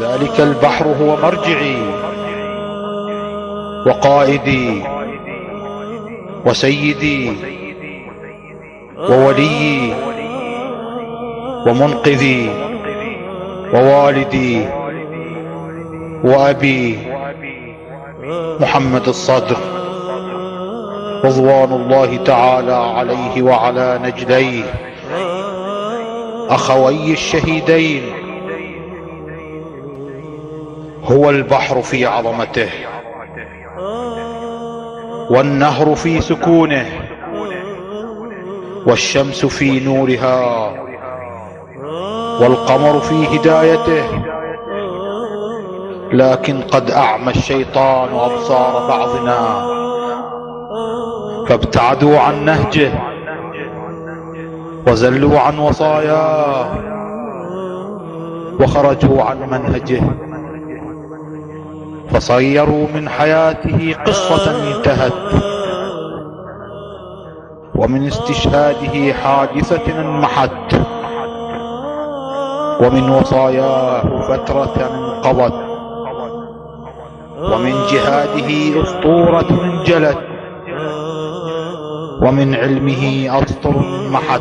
ذلك البحر هو مرجعي وقائدي وسيدي ووليي ومنقذي ووالدي وأبي محمد الصادق رضوان الله تعالى عليه وعلى نجليه أخوي الشهيدين. هو البحر في عظمته والنهر في سكونه والشمس في نورها والقمر في هدايته، لكن قد أعمى الشيطان أبصار بعضنا فابتعدوا عن نهجه وزلوا عن وصاياه وخرجوا عن منهجه، فصيروا من حياته قصة انتهت ومن استشهاده حادثة انمحت ومن وصاياه فترة انقضت ومن جهاده أسطورة انجلت ومن علمه أسطر انمحت